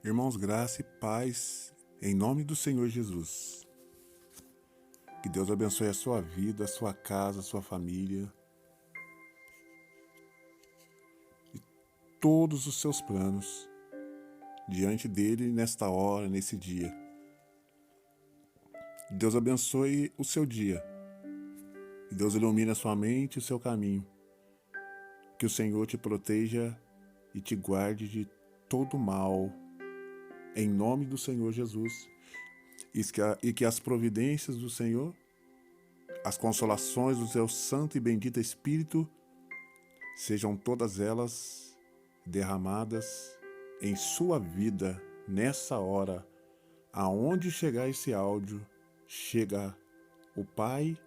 Irmãos, graça e paz em nome do Senhor Jesus. Que Deus abençoe a sua vida, a sua casa, a sua família e todos os seus planos diante dele nesta hora, nesse dia. Que Deus abençoe o seu dia. Que Deus ilumine a sua mente e o seu caminho. Que o Senhor te proteja e te guarde de todo mal, em nome do Senhor Jesus. E que as providências do Senhor, as consolações do seu santo e bendito Espírito, sejam todas elas derramadas em sua vida nessa hora. Aonde chegar esse áudio, chega o Pai,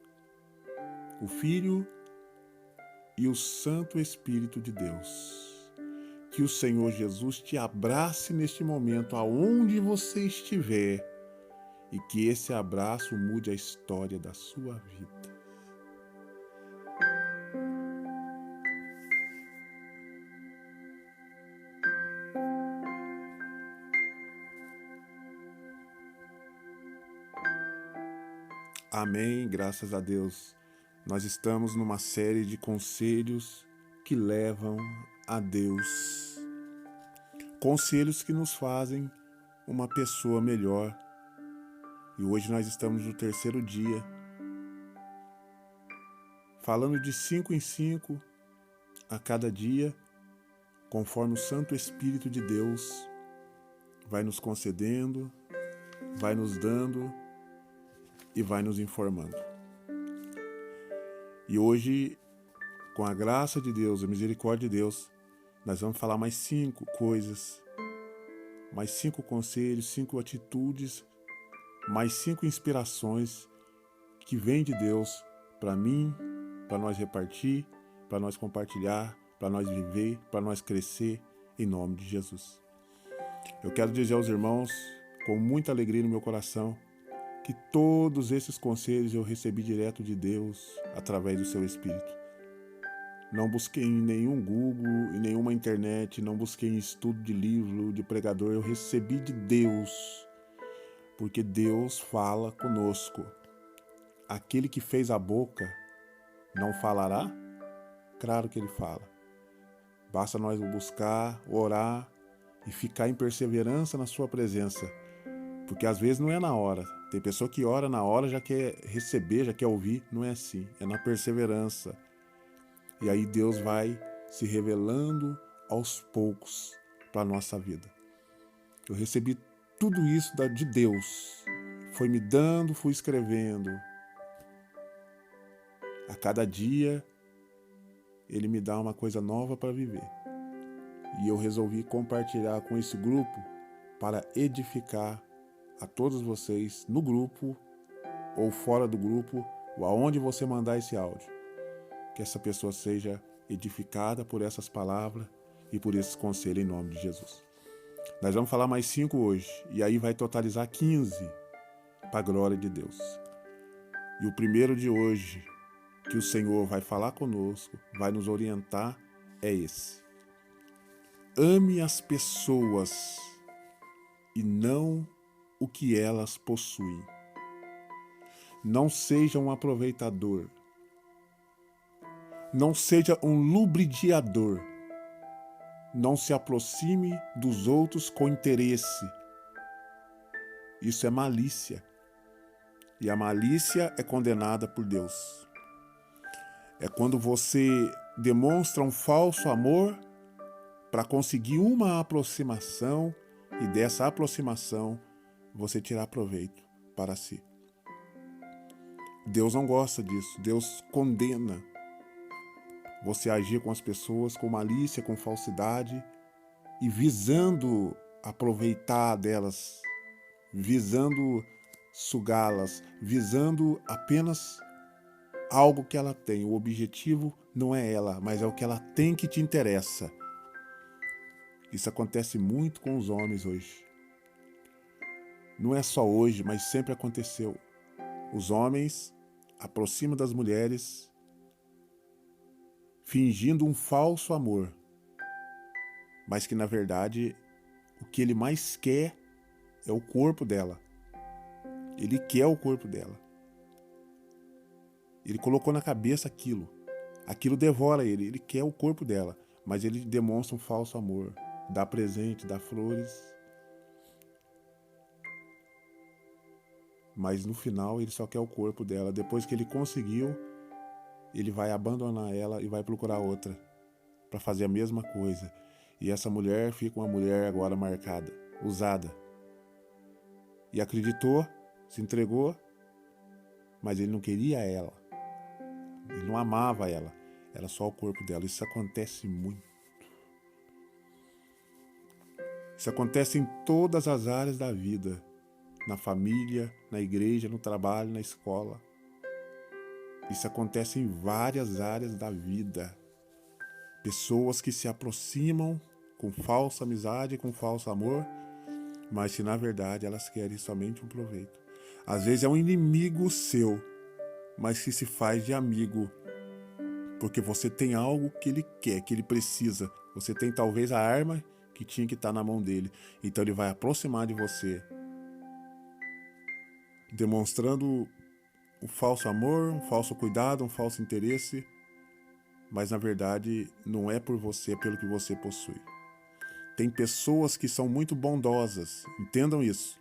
o Filho e o Santo Espírito de Deus. Que o Senhor Jesus te abrace neste momento, aonde você estiver, e que esse abraço mude a história da sua vida. Amém, graças a Deus. Nós estamos numa série de conselhos que levam a Deus. Conselhos que nos fazem uma pessoa melhor. E hoje nós estamos no terceiro dia, falando de 5 em 5 a cada dia, conforme o Santo Espírito de Deus vai nos concedendo, vai nos dando e vai nos informando. E hoje, com a graça de Deus, a misericórdia de Deus, nós vamos falar mais 5 coisas, mais 5 conselhos, 5 atitudes, mais 5 inspirações que vêm de Deus para mim, para nós repartir, para nós compartilhar, para nós viver, para nós crescer, em nome de Jesus. Eu quero dizer aos irmãos, com muita alegria no meu coração, que todos esses conselhos eu recebi direto de Deus, através do seu Espírito. Não busquei em nenhum Google, em nenhuma internet, não busquei em estudo de livro, de pregador, eu recebi de Deus, porque Deus fala conosco. Aquele que fez a boca não falará? Claro que ele fala. Basta nós o buscar, orar e ficar em perseverança na sua presença. Porque às vezes não é na hora. Tem pessoa que ora na hora, já quer receber, já quer ouvir. Não é assim. É na perseverança. E aí Deus vai se revelando aos poucos para a nossa vida. Eu recebi tudo isso de Deus. Foi me dando, fui escrevendo. A cada dia, Ele me dá uma coisa nova para viver. E eu resolvi compartilhar com esse grupo para edificar a todos vocês no grupo ou fora do grupo, ou aonde você mandar esse áudio. Que essa pessoa seja edificada por essas palavras e por esses conselhos em nome de Jesus. Nós vamos falar mais 5 hoje, e aí vai totalizar 15 para a glória de Deus. E o primeiro de hoje, que o Senhor vai falar conosco, vai nos orientar, é esse. Ame as pessoas e não o que elas possuem. Não seja um aproveitador. Não seja um lubridiador. Não se aproxime dos outros com interesse. Isso é malícia. E a malícia é condenada por Deus. É quando você demonstra um falso amor para conseguir uma aproximação e dessa aproximação você tirar proveito para si. Deus não gosta disso. Deus condena você agir com as pessoas com malícia, com falsidade e visando aproveitar delas, visando sugá-las, visando apenas algo que ela tem. O objetivo não é ela, mas é o que ela tem que te interessa. Isso acontece muito com os homens hoje. Não é só hoje, mas sempre aconteceu. Os homens aproximam das mulheres fingindo um falso amor, mas que na verdade o que ele mais quer é o corpo dela. Ele quer o corpo dela. Ele colocou na cabeça aquilo. Aquilo devora ele. Ele quer o corpo dela. Mas ele demonstra um falso amor. Dá presente, dá flores. Mas no final ele só quer o corpo dela. Depois que ele conseguiu, ele vai abandonar ela e vai procurar outra para fazer a mesma coisa. E essa mulher fica uma mulher agora marcada, usada. E acreditou, se entregou, mas ele não queria ela. Ele não amava ela. Era só o corpo dela. Isso acontece muito. Isso acontece em todas as áreas da vida. Na família, na igreja, no trabalho, na escola. Isso acontece em várias áreas da vida. Pessoas que se aproximam com falsa amizade, com falso amor, mas que na verdade elas querem somente um proveito. Às vezes é um inimigo seu, mas que se faz de amigo, porque você tem algo que ele quer, que ele precisa. Você tem talvez a arma que tinha que estar na mão dele. Então ele vai aproximar de você, demonstrando um falso amor, um falso cuidado, um falso interesse, mas na verdade não é por você, é pelo que você possui. Tem pessoas que são muito bondosas, entendam isso.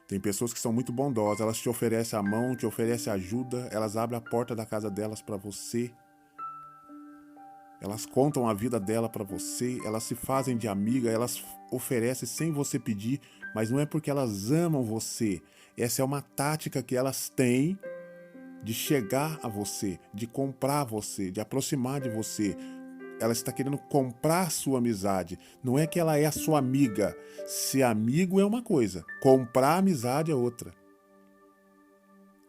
Tem pessoas que são muito bondosas, elas te oferecem a mão, te oferecem ajuda, elas abrem a porta da casa delas para você, elas contam a vida dela para você, elas se fazem de amiga, elas oferecem sem você pedir, mas não é porque elas amam você. Essa é uma tática que elas têm de chegar a você, de comprar você, de aproximar de você. Ela está querendo comprar sua amizade. Não é que ela é a sua amiga. Ser amigo é uma coisa, comprar amizade é outra.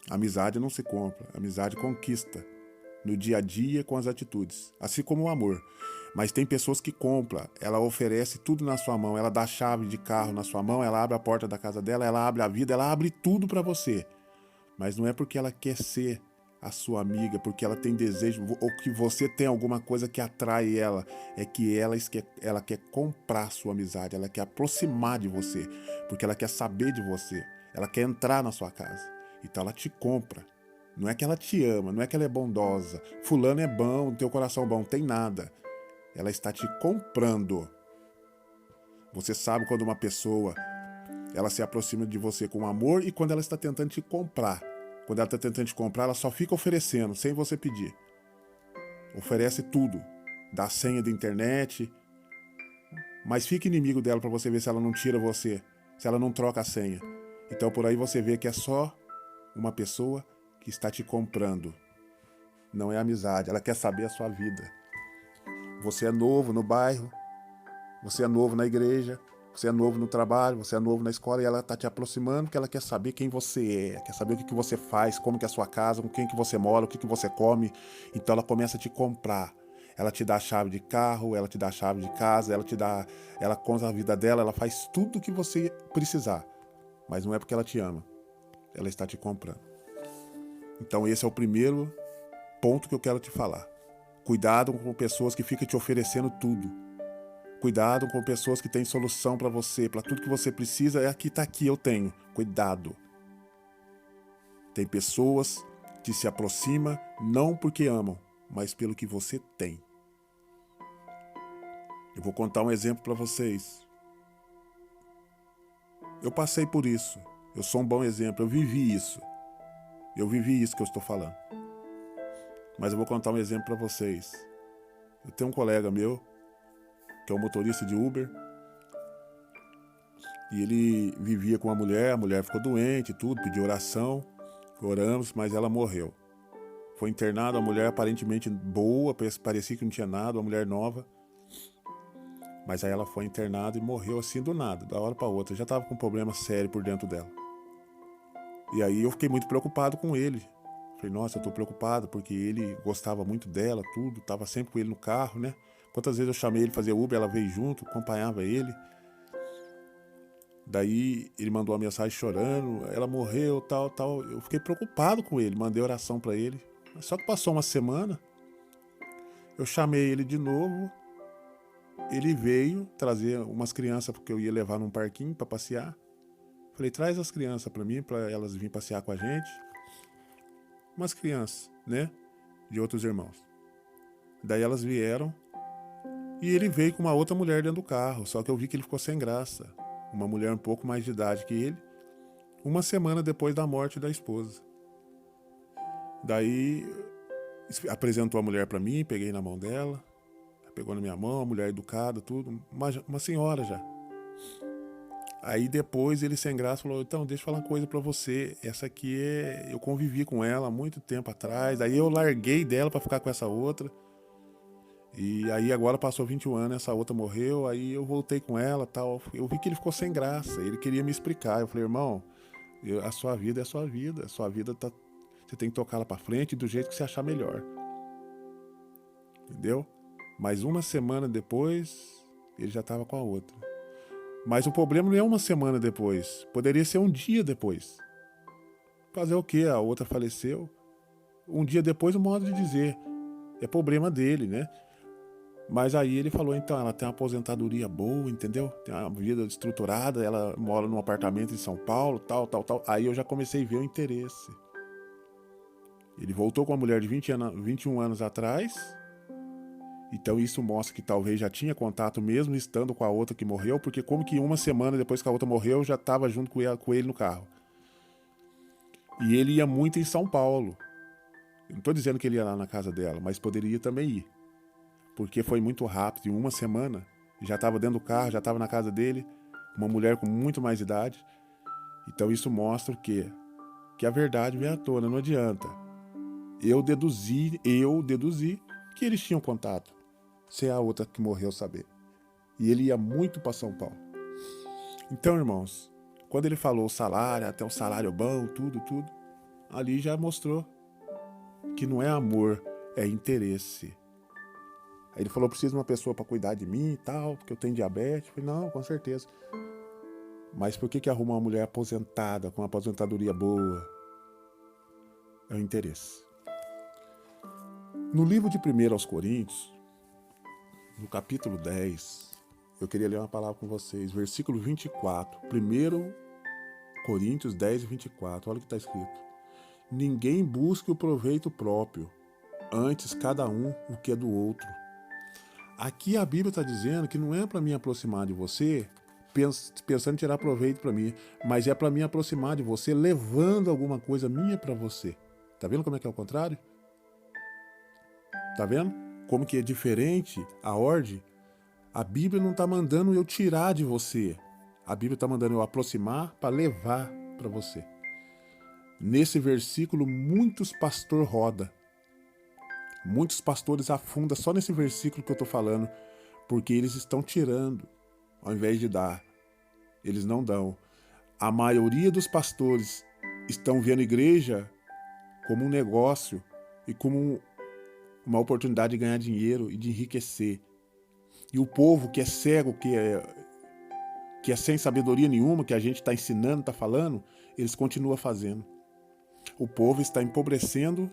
Amizade não se compra, amizade conquista. No dia a dia com as atitudes, assim como o amor. Mas tem pessoas que compram, ela oferece tudo na sua mão, ela dá a chave de carro na sua mão, ela abre a porta da casa dela, ela abre a vida, ela abre tudo para você. Mas não é porque ela quer ser a sua amiga, porque ela tem desejo, ou que você tem alguma coisa que atrai ela, é que ela quer comprar sua amizade, ela quer aproximar de você, porque ela quer saber de você, ela quer entrar na sua casa. Então ela te compra. Não é que ela te ama, não é que ela é bondosa. Fulano é bom, teu coração é bom, tem nada. Ela está te comprando. Você sabe quando uma pessoa ela se aproxima de você com amor e quando ela está tentando te comprar. Quando ela está tentando te comprar, ela só fica oferecendo, sem você pedir. Oferece tudo. Dá a senha da internet. Mas fica inimigo dela para você ver se ela não tira você, se ela não troca a senha. Então por aí você vê que é só uma pessoa que está te comprando. Não é amizade, ela quer saber a sua vida. Você é novo no bairro, você é novo na igreja, você é novo no trabalho, você é novo na escola e ela está te aproximando porque ela quer saber quem você é, quer saber o que você faz, como que é a sua casa, com quem que você mora, o que você come. Então ela começa a te comprar. Ela te dá a chave de carro, ela te dá a chave de casa, ela conta a vida dela, ela faz tudo o que você precisar. Mas não é porque ela te ama, ela está te comprando. Então esse é o primeiro ponto que eu quero te falar. Cuidado com pessoas que ficam te oferecendo tudo. Cuidado com pessoas que têm solução para você, para tudo que você precisa. É aqui, tá aqui, eu tenho. Cuidado. Tem pessoas que se aproximam não porque amam, mas pelo que você tem. Eu vou contar um exemplo para vocês. Eu passei por isso. Eu sou um bom exemplo. Eu vivi isso. Eu vivi isso que eu estou falando. Mas eu vou contar um exemplo para vocês. Eu tenho um colega meu, que é um motorista de Uber, e ele vivia com uma mulher, a mulher ficou doente e tudo, pediu oração, oramos, mas ela morreu. Foi internada, a mulher aparentemente boa, parecia que não tinha nada, uma mulher nova, mas aí ela foi internada e morreu assim do nada, da hora para outra, já estava com um problema sério por dentro dela. E aí eu fiquei muito preocupado com ele. Falei, nossa, eu tô preocupado porque ele gostava muito dela, tudo, tava sempre com ele no carro, né? Quantas vezes eu chamei ele fazer Uber, ela veio junto, acompanhava ele. Daí ele mandou uma mensagem chorando, ela morreu, tal. Eu fiquei preocupado com ele, mandei oração pra ele. Só que passou uma semana, eu chamei ele de novo ele veio trazer umas crianças, porque eu ia levar num parquinho para passear. Falei, traz as crianças para mim, para elas virem passear com a gente. Umas crianças, né? De outros irmãos. Daí elas vieram e ele veio com uma outra mulher dentro do carro. Só que eu vi que ele ficou sem graça. Uma mulher um pouco mais de idade que ele. Uma semana depois da morte da esposa. Daí apresentou a mulher para mim, peguei na mão dela. Pegou na minha mão, a mulher educada, tudo. Uma senhora já. Aí depois ele sem graça falou, então deixa eu falar uma coisa pra você. Essa aqui eu convivi com ela há muito tempo atrás. Aí eu larguei dela pra ficar com essa outra. E aí agora passou 21 anos, essa outra morreu. Aí eu voltei com ela tal. Eu vi que ele ficou sem graça. Ele queria me explicar. Eu falei, irmão, a sua vida é a sua vida. A sua vida tá. Você tem que tocar ela pra frente do jeito que você achar melhor. Entendeu? Mas uma semana depois, ele já estava com a outra. Mas o problema não é uma semana depois. Poderia ser um dia depois. Fazer o quê? A outra faleceu. Um dia depois, o modo de dizer. É problema dele, né? Mas aí ele falou, então, ela tem uma aposentadoria boa, entendeu? Tem uma vida estruturada, ela mora num apartamento em São Paulo, tal. Aí eu já comecei a ver o interesse. Ele voltou com uma mulher de 21 anos atrás. Então isso mostra que talvez já tinha contato mesmo estando com a outra que morreu, porque como que uma semana depois que a outra morreu, eu já estava junto com ele no carro. E ele ia muito em São Paulo. Eu não estou dizendo que ele ia lá na casa dela, mas poderia também ir. Porque foi muito rápido, em uma semana, já estava dentro do carro, já estava na casa dele, uma mulher com muito mais idade. Então isso mostra o quê? Que a verdade vem à tona, não adianta. Eu deduzi que eles tinham contato. Se é a outra que morreu saber. E ele ia muito para São Paulo. Então, irmãos, quando ele falou o salário, até o salário bom, tudo, ali já mostrou que não é amor, é interesse. Aí ele falou, preciso de uma pessoa para cuidar de mim e tal, porque eu tenho diabetes. Eu falei, não, com certeza. Mas por que arruma uma mulher aposentada, com uma aposentadoria boa? É o interesse. No livro de 1 aos Coríntios, no capítulo 10, eu queria ler uma palavra com vocês, versículo 24, 1 Coríntios 10, 24, olha o que está escrito. Ninguém busque o proveito próprio, antes cada um o que é do outro. Aqui a Bíblia está dizendo que não é para me aproximar de você, pensando em tirar proveito para mim, mas é para me aproximar de você, levando alguma coisa minha para você. Tá vendo como é que é o contrário? Tá vendo? Como que é diferente a ordem? A Bíblia não está mandando eu tirar de você. A Bíblia está mandando eu aproximar para levar para você. Nesse versículo, muitos pastores rodam. Muitos pastores afundam só nesse versículo que eu estou falando, porque eles estão tirando, ao invés de dar. Eles não dão. A maioria dos pastores estão vendo a igreja como um negócio e como uma oportunidade de ganhar dinheiro e de enriquecer. E o povo que é cego, que é sem sabedoria nenhuma, que a gente está ensinando, está falando, eles continuam fazendo. O povo está empobrecendo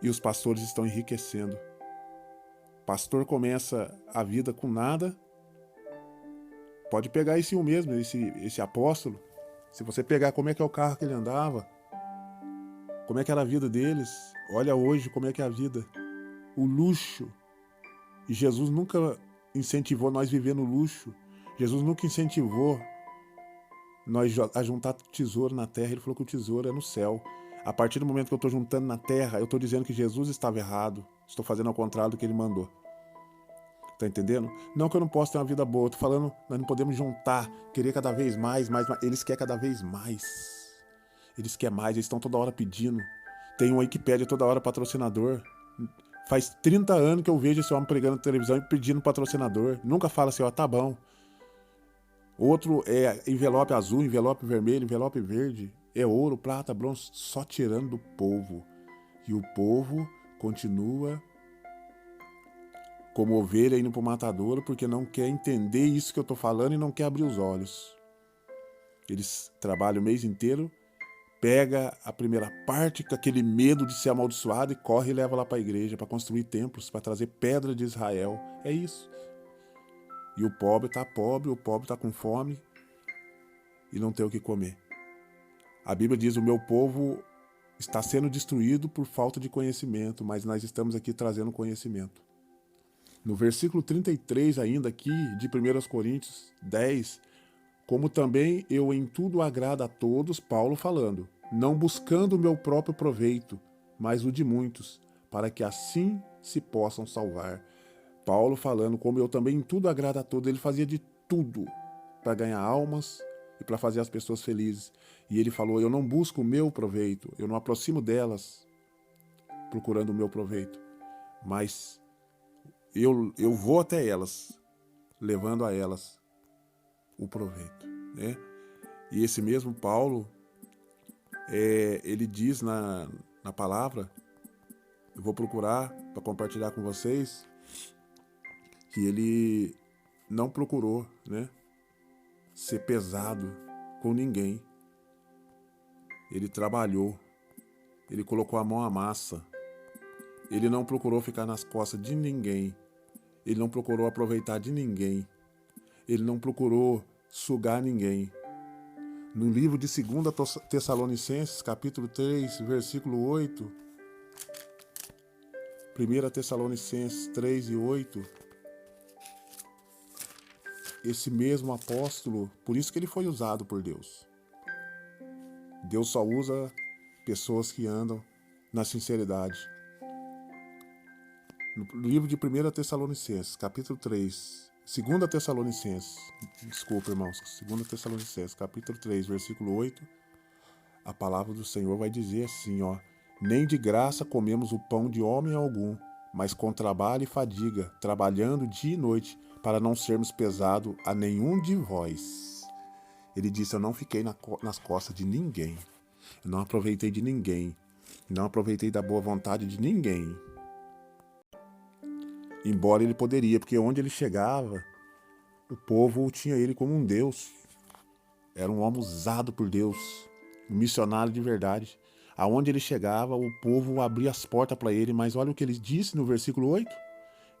e os pastores estão enriquecendo. O pastor começa a vida com nada. Pode pegar esse um mesmo, esse apóstolo. Se você pegar como é que é o carro que ele andava, como é que era a vida deles, olha hoje como é que é a vida. O luxo. E Jesus nunca incentivou nós viver no luxo. Jesus nunca incentivou nós a juntar tesouro na terra. Ele falou que o tesouro é no céu. A partir do momento que eu estou juntando na terra, eu estou dizendo que Jesus estava errado. Estou fazendo ao contrário do que ele mandou. Tá entendendo? Não que eu não possa ter uma vida boa. Estou falando, nós não podemos juntar, querer cada vez mais. Eles querem cada vez mais. Eles querem mais, eles estão toda hora pedindo. Tem um aí que pede toda hora patrocinador. Faz 30 anos que eu vejo esse homem pregando na televisão e pedindo patrocinador. Nunca fala assim, ó, tá bom. Outro é envelope azul, envelope vermelho, envelope verde. É ouro, prata, bronze, só tirando do povo. E o povo continua como ovelha indo pro matadouro porque não quer entender isso que eu tô falando e não quer abrir os olhos. Eles trabalham o mês inteiro, pega a primeira parte com aquele medo de ser amaldiçoado e corre e leva lá para a igreja para construir templos, para trazer pedra de Israel. É isso. E o pobre está com fome e não tem o que comer. A Bíblia diz: o meu povo está sendo destruído por falta de conhecimento, mas nós estamos aqui trazendo conhecimento. No versículo 33 ainda aqui, de 1 Coríntios 10, como também eu em tudo agrado a todos, Paulo falando, não buscando o meu próprio proveito, mas o de muitos, para que assim se possam salvar. Paulo falando, como eu também em tudo agrado a todos, ele fazia de tudo para ganhar almas e para fazer as pessoas felizes. E ele falou, eu não busco o meu proveito, eu não aproximo delas procurando o meu proveito, mas eu vou até elas, levando a elas o proveito, né? E esse mesmo Paulo, ele diz na palavra, eu vou procurar para compartilhar com vocês, que ele não procurou, né, ser pesado com ninguém. Ele trabalhou, ele colocou a mão à massa, ele não procurou ficar nas costas de ninguém, ele não procurou aproveitar de ninguém, ele não procurou sugar ninguém. No livro de 2 Tessalonicenses, capítulo 3, versículo 8, 1 Tessalonicenses 3 e 8, esse mesmo apóstolo, por isso que ele foi usado por Deus. Deus só usa pessoas que andam na sinceridade. No livro de 1 Tessalonicenses, capítulo 3, 2 Tessalonicenses, desculpa, irmãos, 2 Tessalonicenses, capítulo 3, versículo 8, a palavra do Senhor vai dizer assim, ó, nem de graça comemos o pão de homem algum, mas com trabalho e fadiga, trabalhando dia e noite, para não sermos pesados a nenhum de vós. Ele disse, eu não fiquei nas costas de ninguém, eu não aproveitei de ninguém, não aproveitei da boa vontade de ninguém. Embora ele poderia, porque onde ele chegava, o povo tinha ele como um Deus. Era um homem usado por Deus, um missionário de verdade. Aonde ele chegava, o povo abria as portas para ele, mas olha o que ele disse no versículo 8.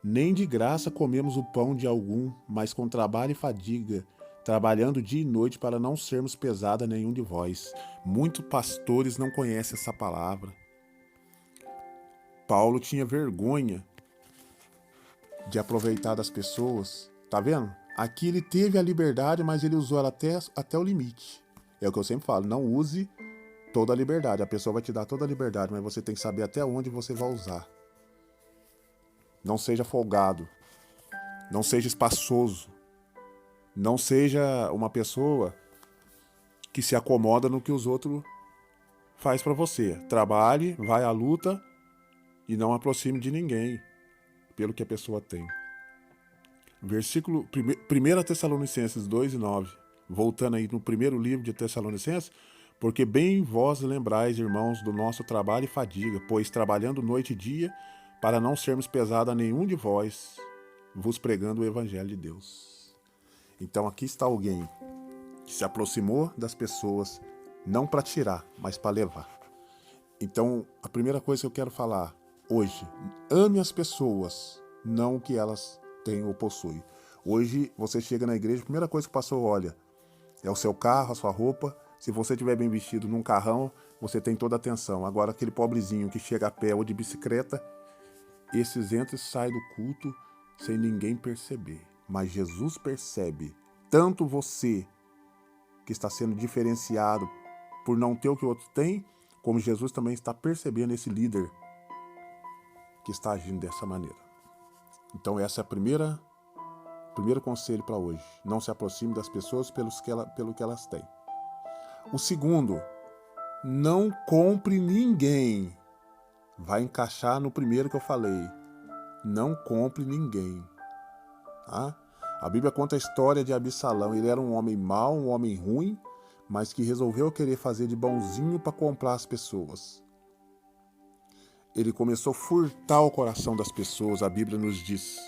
Nem de graça comemos o pão de algum, mas com trabalho e fadiga, trabalhando dia e noite para não sermos pesados a nenhum de vós. Muitos pastores não conhecem essa palavra. Paulo tinha vergonha de aproveitar das pessoas. Tá vendo? Aqui ele teve a liberdade, mas ele usou ela até o limite. É o que eu sempre falo, não use toda a liberdade. A pessoa vai te dar toda a liberdade, mas você tem que saber até onde você vai usar. Não seja folgado. Não seja espaçoso. Não seja uma pessoa que se acomoda no que os outros faz para você. Trabalhe, vai à luta e não aproxime de ninguém pelo que a pessoa tem. Versículo 1 Tessalonicenses 2 e 9. Voltando aí no primeiro livro de Tessalonicenses, porque bem vós lembrais, irmãos, do nosso trabalho e fadiga, pois trabalhando noite e dia, para não sermos pesados a nenhum de vós, vos pregando o evangelho de Deus. Então aqui está alguém que se aproximou das pessoas, não para tirar, mas para levar. Então, a primeira coisa que eu quero falar hoje, ame as pessoas, não o que elas têm ou possuem. Hoje, você chega na igreja, a primeira coisa que o pastor olha é o seu carro, a sua roupa. Se você estiver bem vestido num carrão, você tem toda a atenção. Agora, aquele pobrezinho que chega a pé ou de bicicleta, esses entram e saem do culto sem ninguém perceber. Mas Jesus percebe, tanto você que está sendo diferenciado por não ter o que o outro tem, como Jesus também está percebendo esse líder que está agindo dessa maneira. Então essa é primeiro conselho para hoje. Não se aproxime das pessoas pelo que elas têm. O segundo, não compre ninguém. Vai encaixar no primeiro que eu falei. Não compre ninguém. Tá? A Bíblia conta a história de Absalão. Ele era um homem mau, um homem ruim, mas que resolveu querer fazer de bonzinho para comprar as pessoas. Ele começou a furtar o coração das pessoas, a Bíblia nos diz.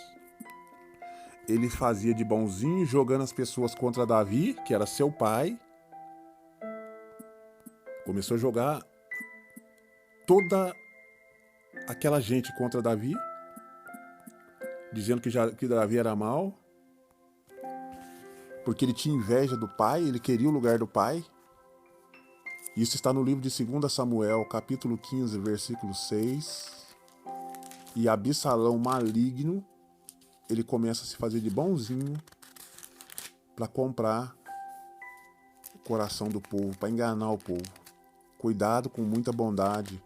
Ele fazia de bonzinho, jogando as pessoas contra Davi, que era seu pai. Começou a jogar toda aquela gente contra Davi, dizendo que Davi era mau. porque ele tinha inveja do pai, ele queria o lugar do pai. Isso está no livro de 2 Samuel, capítulo 15, versículo 6. E Absalão, maligno, ele começa a se fazer de bonzinho para comprar o coração do povo, para enganar o povo. Cuidado com muita bondade.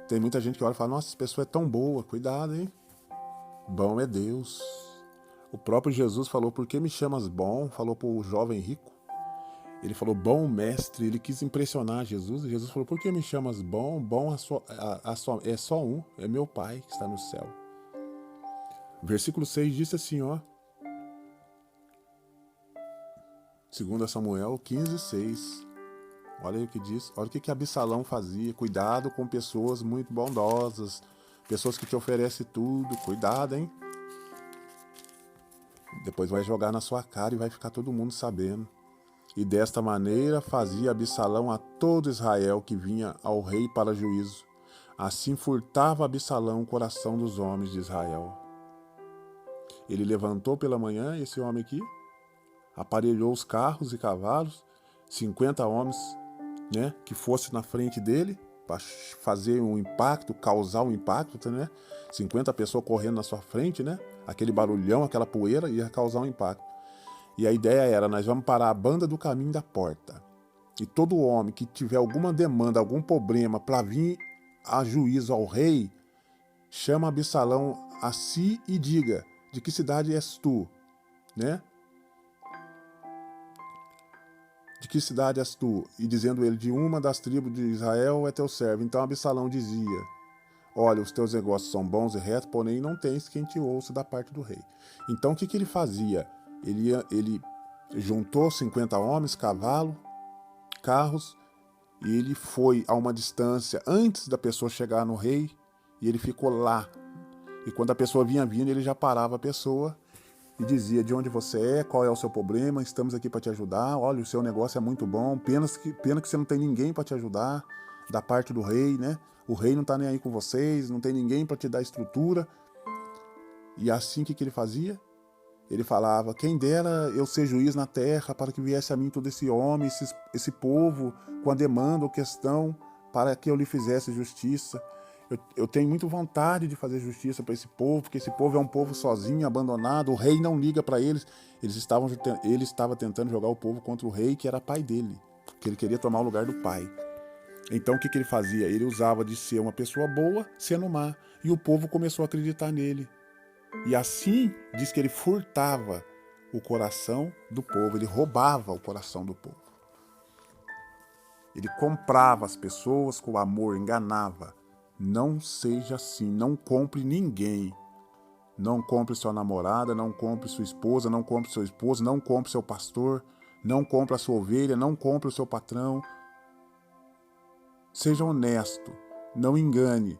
Tem muita gente que olha e fala, nossa, essa pessoa é tão boa. Cuidado, hein? Bom é Deus. O próprio Jesus falou, por que me chamas bom? Falou para o jovem rico. Ele falou, bom mestre. Ele quis impressionar Jesus. E Jesus falou, por que me chamas bom? Bom é só um, é meu Pai que está no céu. Versículo 6 disse assim, ó. 2 Samuel 15, 6. Olha aí o que diz. Olha o que Absalão fazia. Cuidado com pessoas muito bondosas. Pessoas que te oferecem tudo. Cuidado, hein? Depois vai jogar na sua cara e vai ficar todo mundo sabendo. E desta maneira fazia Absalão a todo Israel que vinha ao rei para juízo. Assim furtava Absalão o coração dos homens de Israel. Ele levantou pela manhã, esse homem aqui, aparelhou os carros e cavalos, 50 homens, né, que fosse na frente dele, para fazer um impacto, causar um impacto, né? 50 pessoas correndo na sua frente, né? Aquele barulhão, aquela poeira ia causar um impacto. E a ideia era, nós vamos parar a banda do caminho da porta. E todo homem que tiver alguma demanda, algum problema para vir a juízo ao rei, chama Absalão a si e diga, de que cidade és tu, né? De que cidade és tu? E dizendo ele, de uma das tribos de Israel é teu servo. Então Absalão dizia, olha, os teus negócios são bons e retos, porém não tens quem te ouça da parte do rei. Então o que ele fazia? Ele juntou 50 homens, cavalo, carros, e ele foi a uma distância antes da pessoa chegar no rei, e ele ficou lá. E quando a pessoa vinha vindo, ele já parava a pessoa e dizia de onde você é, qual é o seu problema, estamos aqui para te ajudar, olha, o seu negócio é muito bom, pena que você não tem ninguém para te ajudar, da parte do rei, né? O rei não está nem aí com vocês, não tem ninguém para te dar estrutura. E assim, o que ele fazia? Ele falava, quem dera eu ser juiz na terra, para que viesse a mim todo esse homem, esse povo, com a demanda ou questão, para que eu lhe fizesse justiça. Eu tenho muito vontade de fazer justiça para esse povo, porque esse povo é um povo sozinho, abandonado, o rei não liga para eles. Ele estava tentando jogar o povo contra o rei, que era pai dele, que ele queria tomar o lugar do pai. Então o que ele fazia? Ele usava de ser uma pessoa boa, sendo má, e o povo começou a acreditar nele. E assim, diz que ele furtava o coração do povo, ele roubava o coração do povo. Ele comprava as pessoas com amor, enganava. Não seja assim, não compre ninguém. Não compre sua namorada, não compre sua esposa, não compre seu esposo, não compre seu pastor, não compre a sua ovelha, não compre o seu patrão. Seja honesto, não engane.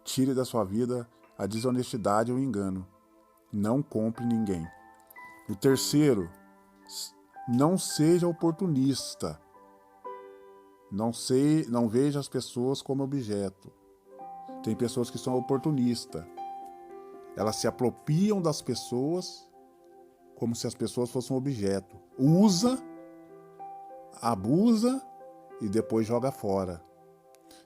Tire da sua vida a desonestidade ou o engano. Não compre ninguém. O terceiro, não seja oportunista. Não veja as pessoas como objeto. Tem pessoas que são oportunistas. Elas se apropriam das pessoas como se as pessoas fossem um objeto. Usa, abusa e depois joga fora.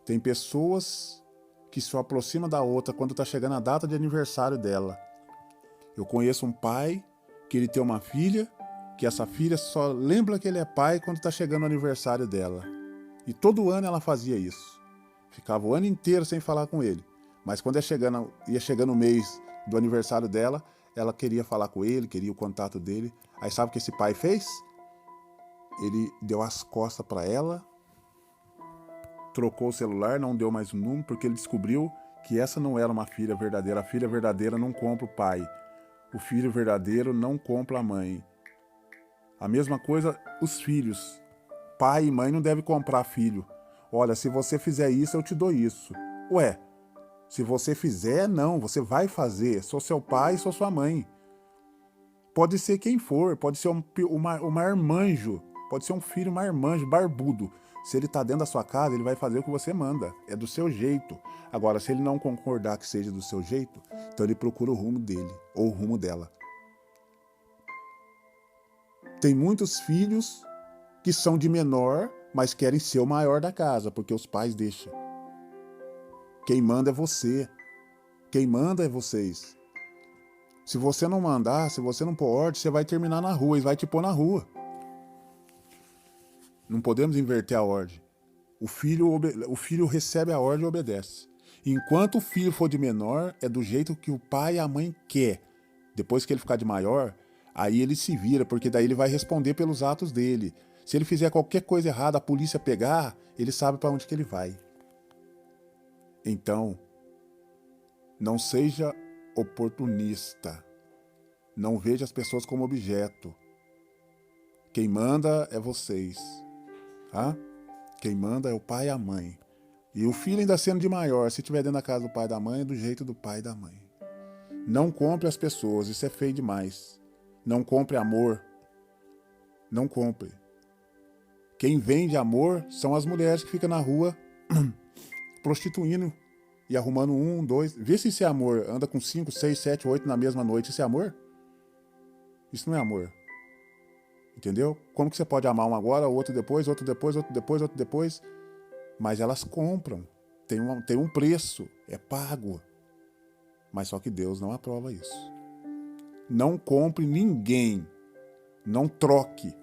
Tem pessoas que se aproximam da outra quando está chegando a data de aniversário dela. Eu conheço um pai que ele tem uma filha, que essa filha só lembra que ele é pai quando está chegando o aniversário dela. E todo ano ela fazia isso. Ficava o ano inteiro sem falar com ele. Mas quando ia chegando o mês do aniversário dela, ela queria falar com ele, queria o contato dele. Aí sabe o que esse pai fez? Ele deu as costas para ela, trocou o celular, não deu mais o número, porque ele descobriu que essa não era uma filha verdadeira. A filha verdadeira não compra o pai. O filho verdadeiro não compra a mãe. A mesma coisa, os filhos. Pai e mãe não devem comprar filho. Olha, se você fizer isso, eu te dou isso. Ué, se você fizer, não, você vai fazer. Sou seu pai, sou sua mãe. Pode ser quem for, pode ser um marmanjo, pode ser um filho marmanjo, barbudo. Se ele está dentro da sua casa, ele vai fazer o que você manda. É do seu jeito. Agora, se ele não concordar que seja do seu jeito, então ele procura o rumo dele ou o rumo dela. Tem muitos filhos que são de menor, mas querem ser o maior da casa, porque os pais deixam. Quem manda é você. Quem manda é vocês. Se você não mandar, se você não pôr ordem, você vai terminar na rua, eles vão te pôr na rua. Não podemos inverter a ordem. O filho recebe a ordem e obedece. Enquanto o filho for de menor, é do jeito que o pai e a mãe quer. Depois que ele ficar de maior, aí ele se vira, porque daí ele vai responder pelos atos dele. Se ele fizer qualquer coisa errada, a polícia pegar, ele sabe para onde que ele vai. Então, não seja oportunista. Não veja as pessoas como objeto. Quem manda é vocês. Tá? Quem manda é o pai e a mãe. E o filho ainda sendo de maior, se estiver dentro da casa do pai e da mãe, é do jeito do pai e da mãe. Não compre as pessoas, isso é feio demais. Não compre amor. Não compre. Quem vende amor são as mulheres que ficam na rua prostituindo e arrumando 1, 2. Vê se isso é amor. Anda com 5, 6, 7, 8 na mesma noite. Isso é amor? Isso não é amor. Entendeu? Como que você pode amar um agora, outro depois, outro depois, outro depois, outro depois? Mas elas compram. Tem um preço. É pago. Mas só que Deus não aprova isso. Não compre ninguém. Não troque.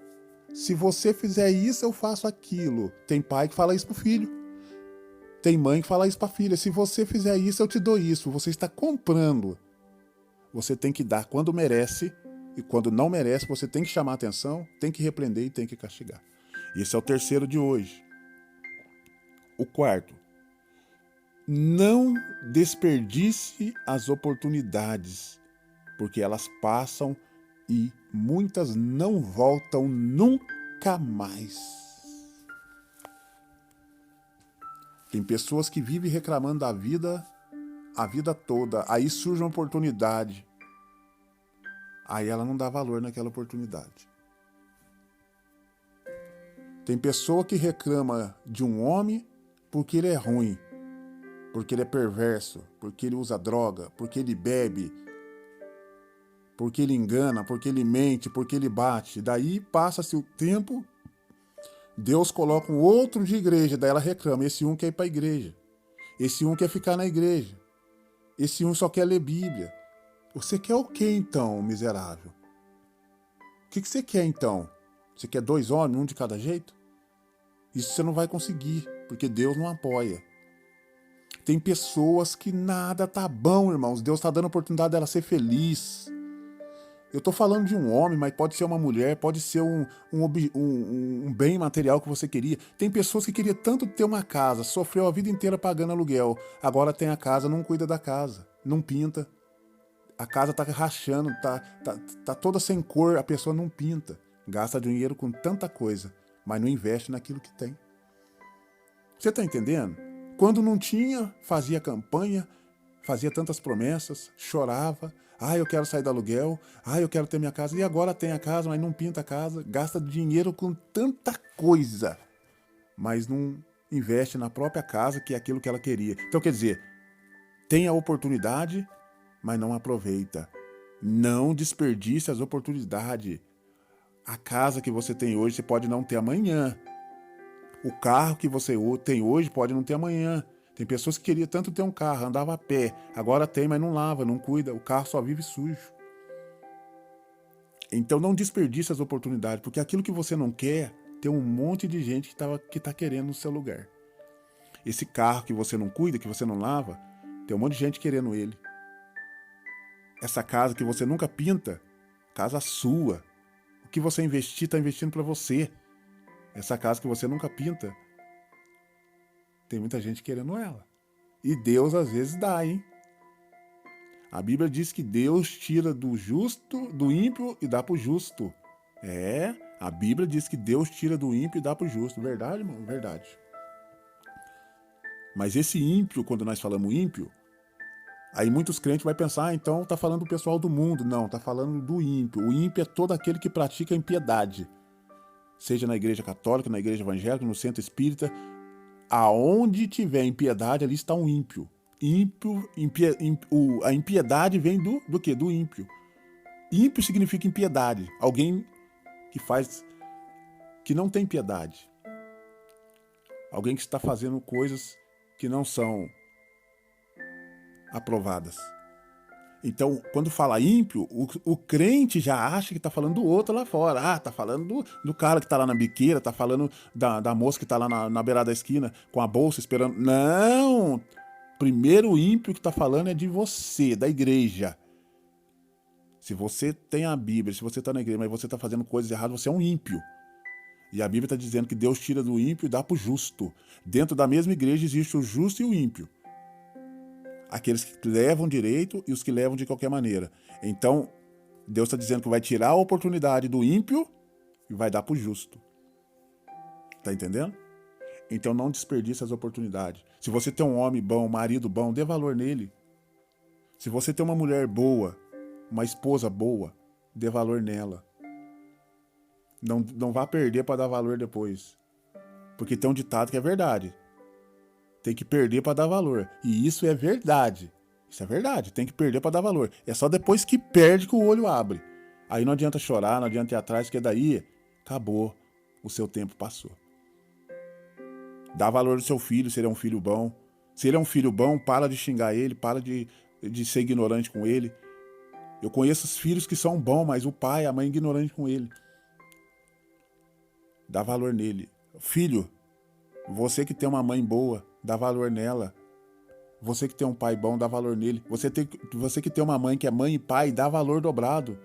Se você fizer isso, eu faço aquilo. Tem pai que fala isso pro filho. Tem mãe que fala isso pra filha. Se você fizer isso, eu te dou isso. Você está comprando. Você tem que dar quando merece. E quando não merece, você tem que chamar a atenção, tem que repreender e tem que castigar. Esse é o terceiro de hoje. O quarto. Não desperdice as oportunidades, porque elas passam e muitas não voltam nunca mais. Tem pessoas que vivem reclamando da vida a vida toda. Aí surge uma oportunidade. Aí ela não dá valor naquela oportunidade. Tem pessoa que reclama de um homem porque ele é ruim, porque ele é perverso, porque ele usa droga, porque ele bebe, porque ele engana, porque ele mente, porque ele bate. Daí passa-se o tempo, Deus coloca um outro de igreja, daí ela reclama. Esse um quer ir para a igreja, esse um quer ficar na igreja, esse um só quer ler Bíblia. Você quer o que então, miserável? O que você quer então? Você quer 2 homens, um de cada jeito? Isso você não vai conseguir, porque Deus não apoia. Tem pessoas que nada tá bom, irmãos. Deus está dando a oportunidade dela ser feliz. Eu tô falando de um homem, mas pode ser uma mulher, pode ser um bem material que você queria. Tem pessoas que queriam tanto ter uma casa, sofreu a vida inteira pagando aluguel. Agora tem a casa, não cuida da casa, não pinta. A casa tá rachando, tá toda sem cor, a pessoa não pinta. Gasta dinheiro com tanta coisa, mas não investe naquilo que tem. Você tá entendendo? Quando não tinha, fazia campanha, fazia tantas promessas, chorava. Eu quero sair do aluguel. Eu quero ter minha casa. E agora tem a casa, mas não pinta a casa. Gasta dinheiro com tanta coisa, mas não investe na própria casa, que é aquilo que ela queria. Então, quer dizer, tem a oportunidade, mas não aproveita. Não desperdice as oportunidades. A casa que você tem hoje, você pode não ter amanhã. O carro que você tem hoje pode não ter amanhã. Tem pessoas que queriam tanto ter um carro, andava a pé. Agora tem, mas não lava, não cuida. O carro só vive sujo. Então não desperdice as oportunidades, porque aquilo que você não quer, tem um monte de gente que está querendo no seu lugar. Esse carro que você não cuida, que você não lava, tem um monte de gente querendo ele. Essa casa que você nunca pinta, casa sua. O que você investir, está investindo para você. Essa casa que você nunca pinta, tem muita gente querendo ela. E Deus às vezes dá, hein? A Bíblia diz que Deus tira do justo, do ímpio e dá pro justo. A Bíblia diz que Deus tira do ímpio e dá pro justo. Verdade, irmão? Verdade. Mas esse ímpio, quando nós falamos ímpio, aí muitos crentes vão pensar, então tá falando do pessoal do mundo. Não, tá falando do ímpio. O ímpio é todo aquele que pratica a impiedade. Seja na igreja católica, na igreja evangélica, no centro espírita. Aonde tiver impiedade, ali está um ímpio. A impiedade vem do quê? Do ímpio. Ímpio significa impiedade. Alguém que não tem piedade. Alguém que está fazendo coisas que não são aprovadas. Então, quando fala ímpio, o crente já acha que está falando do outro lá fora. Está falando do cara que está lá na biqueira, está falando da moça que está lá na beirada da esquina com a bolsa esperando. Não! Primeiro o ímpio que está falando é de você, da igreja. Se você tem a Bíblia, se você está na igreja, mas você está fazendo coisas erradas, você é um ímpio. E a Bíblia está dizendo que Deus tira do ímpio e dá para o justo. Dentro da mesma igreja existe o justo e o ímpio. Aqueles que levam direito e os que levam de qualquer maneira. Então, Deus está dizendo que vai tirar a oportunidade do ímpio e vai dar para o justo. Tá entendendo? Então não desperdice as oportunidades. Se você tem um homem bom, um marido bom, dê valor nele. Se você tem uma mulher boa, uma esposa boa, dê valor nela. Não vá perder para dar valor depois. Porque tem um ditado que é verdade. Tem que perder para dar valor. E isso é verdade. Isso é verdade. Tem que perder para dar valor. É só depois que perde que o olho abre. Aí não adianta chorar, não adianta ir atrás, porque daí acabou. O seu tempo passou. Dá valor ao seu filho, se ele é um filho bom. Se ele é um filho bom, para de xingar ele, para de ser ignorante com ele. Eu conheço os filhos que são bons, mas o pai, a mãe é ignorante com ele. Dá valor nele. Filho, você que tem uma mãe boa, dá valor nela. Você que tem um pai bom, dá valor nele. Você que tem uma mãe que é mãe e pai, dá valor dobrado.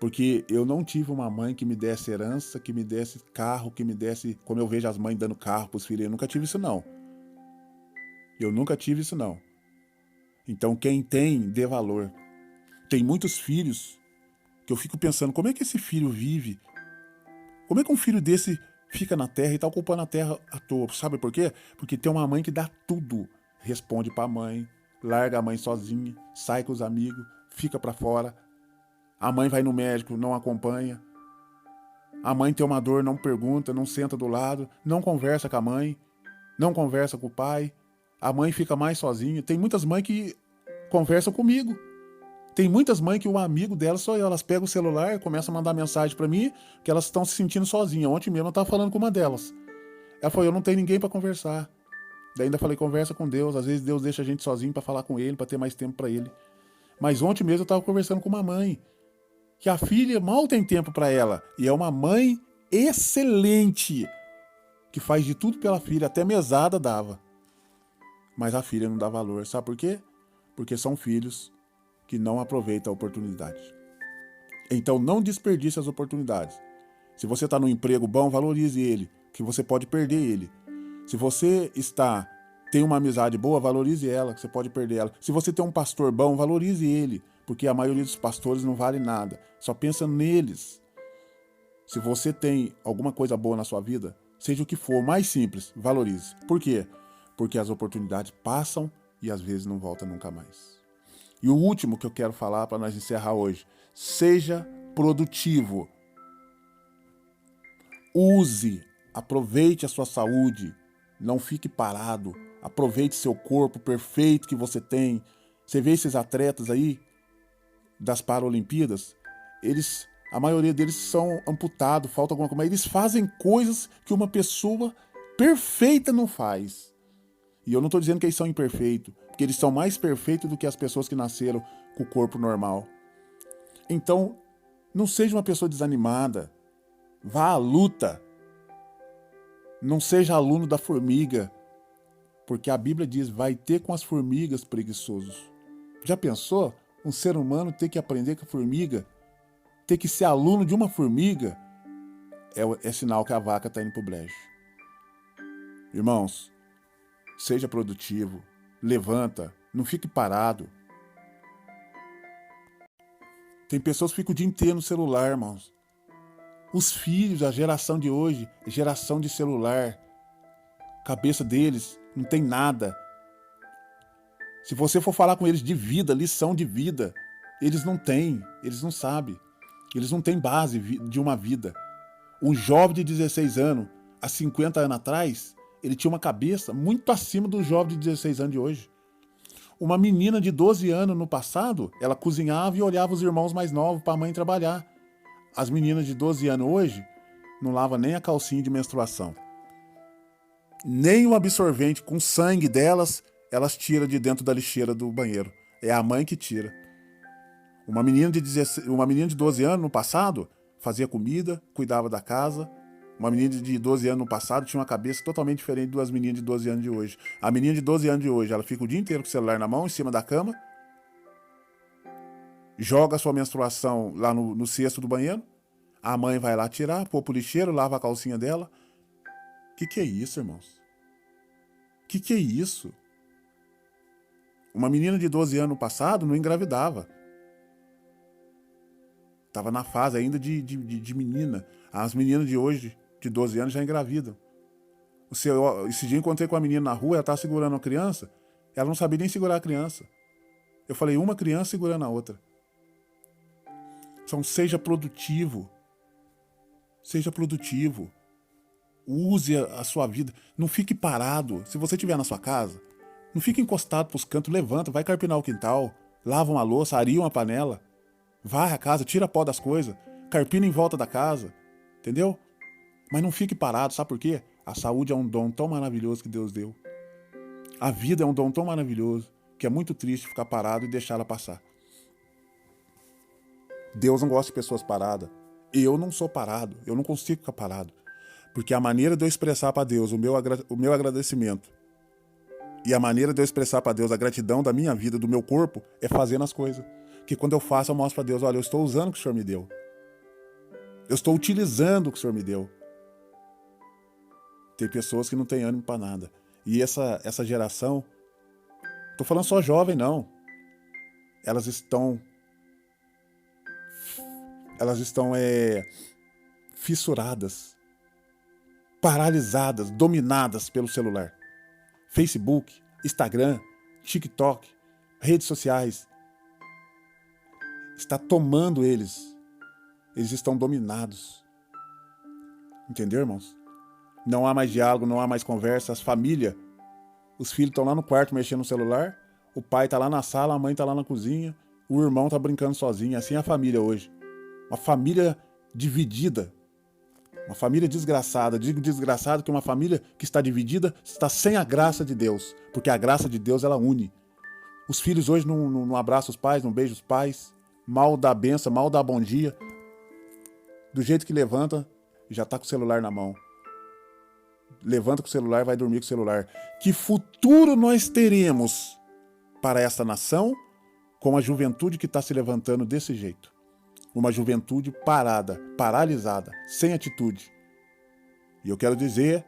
Porque eu não tive uma mãe que me desse herança, que me desse carro, que me desse... Como eu vejo as mães dando carro pros filhos, eu nunca tive isso não. Eu nunca tive isso não. Então quem tem, dê valor. Tem muitos filhos que eu fico pensando, como é que esse filho vive? Como é que um filho desse fica na terra e tá ocupando a terra à toa? Sabe por quê? Porque tem uma mãe que dá tudo. Responde pra mãe, larga a mãe sozinha, sai com os amigos, fica pra fora. A mãe vai no médico, não acompanha. A mãe tem uma dor, não pergunta, não senta do lado, não conversa com a mãe, não conversa com o pai. A mãe fica mais sozinha. Tem muitas mães que conversam comigo. Tem muitas mães que o amigo delas sou eu. Elas pegam o celular, começam a mandar mensagem pra mim que elas estão se sentindo sozinhas. Ontem mesmo eu tava falando com uma delas. Ela falou, eu não tenho ninguém pra conversar. Daí ainda falei, conversa com Deus. Às vezes Deus deixa a gente sozinho pra falar com ele, pra ter mais tempo pra ele. Mas ontem mesmo eu tava conversando com uma mãe que a filha mal tem tempo pra ela. E é uma mãe excelente que faz de tudo pela filha, até mesada dava. Mas a filha não dá valor. Sabe por quê? Porque são filhos que não aproveitam a oportunidade. Então não desperdice as oportunidades. Se você está num emprego bom, valorize ele, que você pode perder ele. Se você tem uma amizade boa, valorize ela, que você pode perder ela. Se você tem um pastor bom, valorize ele, porque a maioria dos pastores não vale nada. Só pensa neles. Se você tem alguma coisa boa na sua vida, seja o que for, mais simples, valorize. Por quê? Porque as oportunidades passam e às vezes não voltam nunca mais. E o último que eu quero falar para nós encerrar hoje, seja produtivo. Use, aproveite a sua saúde, não fique parado, aproveite seu corpo perfeito que você tem. Você vê esses atletas aí das Paralimpíadas, a maioria deles são amputados, falta alguma coisa, mas eles fazem coisas que uma pessoa perfeita não faz. E eu não estou dizendo que eles são imperfeitos, porque eles são mais perfeitos do que as pessoas que nasceram com o corpo normal. Então, não seja uma pessoa desanimada. Vá à luta. Não seja aluno da formiga, porque a Bíblia diz, vai ter com as formigas preguiçosos. Já pensou? Um ser humano ter que aprender com a formiga? Ter que ser aluno de uma formiga? É sinal que a vaca está indo pro brejo. Irmãos, seja produtivo, levanta, não fique parado. Tem pessoas que ficam o dia inteiro no celular, irmãos. Os filhos, a geração de hoje, geração de celular. Cabeça deles não tem nada. Se você for falar com eles de vida, lição de vida, eles não têm, eles não sabem. Eles não têm base de uma vida. Um jovem de 16 anos, há 50 anos atrás, ele tinha uma cabeça muito acima do jovem de 16 anos de hoje. Uma menina de 12 anos no passado, ela cozinhava e olhava os irmãos mais novos para a mãe trabalhar. as meninas de 12 anos hoje não lavam nem a calcinha de menstruação. Nem o absorvente com sangue delas, elas tiram de dentro da lixeira do banheiro. É a mãe que tira. Uma menina de 12 anos no passado fazia comida, cuidava da casa. Uma menina de 12 anos no passado tinha uma cabeça totalmente diferente das meninas de 12 anos de hoje. A menina de 12 anos de hoje, ela fica o dia inteiro com o celular na mão, em cima da cama, joga a sua menstruação lá no cesto do banheiro, a mãe vai lá tirar, pôr pro lixeiro, lava a calcinha dela. Que é isso, irmãos? Que é isso? Uma menina de 12 anos no passado não engravidava. Tava na fase ainda de menina. As meninas de hoje, de 12 anos, já engravidam. Esse dia eu encontrei com a menina na rua, ela tava segurando uma criança, ela não sabia nem segurar a criança. Eu falei, uma criança segurando a outra. Então, seja produtivo. Seja produtivo. Use a sua vida. Não fique parado. Se você estiver na sua casa, não fique encostado pros cantos. Levanta, vai carpinar o quintal, lava uma louça, aria uma panela, varre a casa, tira pó das coisas, carpina em volta da casa. Entendeu? Mas não fique parado. Sabe por quê? A saúde é um dom tão maravilhoso que Deus deu. A vida é um dom tão maravilhoso que é muito triste ficar parado e deixar ela passar. Deus não gosta de pessoas paradas. Eu não sou parado. Eu não consigo ficar parado. Porque a maneira de eu expressar para Deus o meu agradecimento e a maneira de eu expressar para Deus a gratidão da minha vida, do meu corpo, é fazendo as coisas. Que quando eu faço, eu mostro para Deus, olha, eu estou usando o que o Senhor me deu. Eu estou utilizando o que o Senhor me deu. Tem pessoas que não têm ânimo para nada. E essa geração, tô falando só jovem, não. Elas estão fissuradas, paralisadas, dominadas pelo celular. Facebook, Instagram, TikTok, redes sociais. Está tomando eles. Eles estão dominados. Entendeu, irmãos? Não há mais diálogo, não há mais conversa. As famílias, os filhos estão lá no quarto mexendo no celular, o pai está lá na sala, a mãe está lá na cozinha, o irmão está brincando sozinho. Assim é a família hoje. Uma família dividida. Uma família desgraçada. Digo desgraçada porque uma família que está dividida está sem a graça de Deus. Porque a graça de Deus, ela une. Os filhos hoje não abraçam os pais, não beijam os pais. Mal dá benção, mal dá bom dia. Do jeito que levanta, já está com o celular na mão. Levanta com o celular, vai dormir com o celular. Que futuro nós teremos para esta nação com a juventude que está se levantando desse jeito? Uma juventude parada, paralisada, sem atitude. E eu quero dizer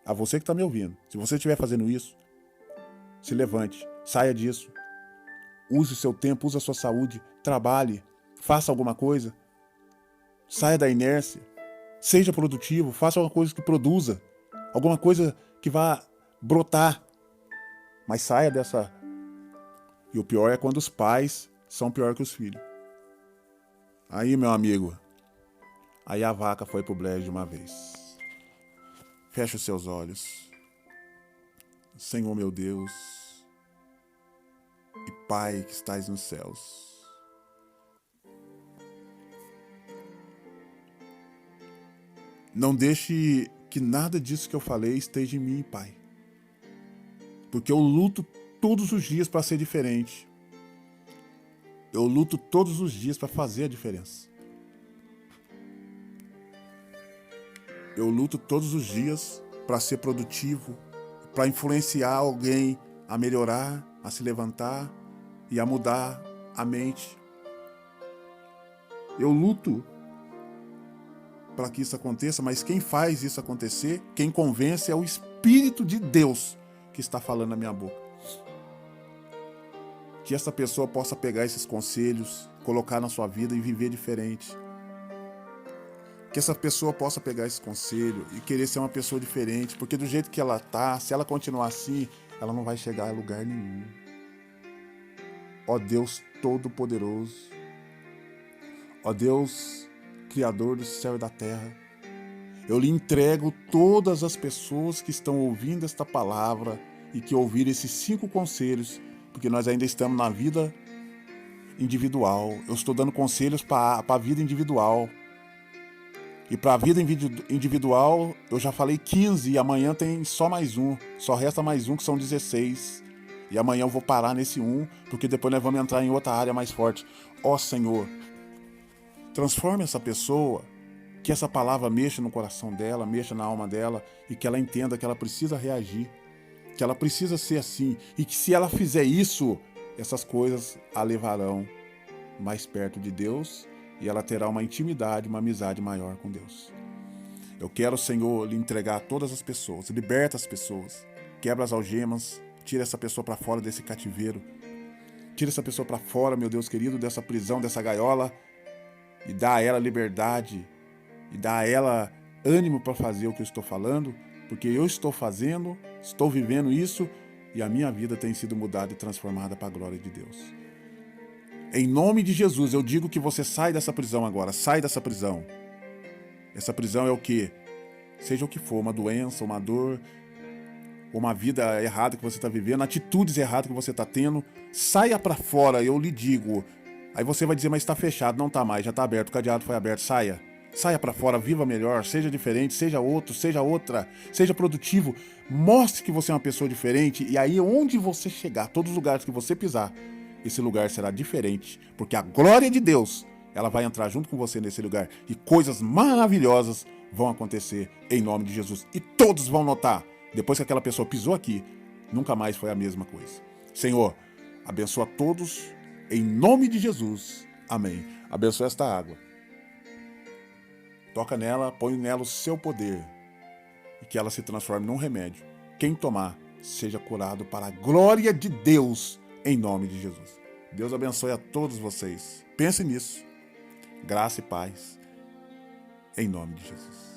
a você que está me ouvindo, se você estiver fazendo isso, se levante, saia disso. Use o seu tempo, use a sua saúde, trabalhe, faça alguma coisa. Saia da inércia, seja produtivo, faça alguma coisa que produza, alguma coisa que vá brotar. Mas saia dessa... E o pior é quando os pais são pior que os filhos. Aí, meu amigo, aí a vaca foi pro brejo de uma vez. Feche os seus olhos. Senhor meu Deus e Pai que estais nos céus, não deixe que nada disso que eu falei esteja em mim, Pai. Porque eu luto todos os dias para ser diferente. Eu luto todos os dias para fazer a diferença. Eu luto todos os dias para ser produtivo, para influenciar alguém a melhorar, a se levantar e a mudar a mente. Eu luto para que isso aconteça, mas quem faz isso acontecer, quem convence é o Espírito de Deus que está falando na minha boca. Que essa pessoa possa pegar esses conselhos, colocar na sua vida e viver diferente. Que essa pessoa possa pegar esse conselho e querer ser uma pessoa diferente, porque do jeito que ela tá, se ela continuar assim, ela não vai chegar a lugar nenhum. Ó Deus Todo-Poderoso, ó Deus Criador do céu e da terra, eu lhe entrego todas as pessoas que estão ouvindo esta palavra e que ouviram esses 5 conselhos, porque nós ainda estamos na vida individual. Eu estou dando conselhos para a vida individual. E para a vida individual, eu já falei 15 e amanhã tem só mais um. Só resta mais um, que são 16. E amanhã eu vou parar nesse um, porque depois nós vamos entrar em outra área mais forte. Ó Senhor, transforme essa pessoa, que essa palavra mexa no coração dela, mexa na alma dela, e que ela entenda que ela precisa reagir, que ela precisa ser assim, e que se ela fizer isso, essas coisas a levarão mais perto de Deus, e ela terá uma intimidade, uma amizade maior com Deus. Eu quero, Senhor, lhe entregar a todas as pessoas, liberta as pessoas, quebra as algemas, tira essa pessoa para fora desse cativeiro, tira essa pessoa para fora, meu Deus querido, dessa prisão, dessa gaiola, e dá a ela liberdade, e dá a ela ânimo para fazer o que eu estou falando, porque eu estou fazendo, estou vivendo isso, e a minha vida tem sido mudada e transformada para a glória de Deus. Em nome de Jesus, eu digo que você sai dessa prisão agora, sai dessa prisão. Essa prisão é o quê? Seja o que for, uma doença, uma dor, uma vida errada que você está vivendo, atitudes erradas que você está tendo, saia para fora, eu lhe digo. Aí você vai dizer, mas está fechado, não está mais, já está aberto, o cadeado foi aberto, saia. Saia para fora, viva melhor, seja diferente, seja outro, seja outra, seja produtivo, mostre que você é uma pessoa diferente, e aí onde você chegar, todos os lugares que você pisar, esse lugar será diferente, porque a glória de Deus, ela vai entrar junto com você nesse lugar, e coisas maravilhosas vão acontecer em nome de Jesus, e todos vão notar, depois que aquela pessoa pisou aqui, nunca mais foi a mesma coisa. Senhor, abençoa todos, em nome de Jesus, amém. Abençoa esta água. Toca nela, põe nela o seu poder e que ela se transforme num remédio. Quem tomar seja curado para a glória de Deus, em nome de Jesus. Deus abençoe a todos vocês. Pensem nisso. Graça e paz, em nome de Jesus.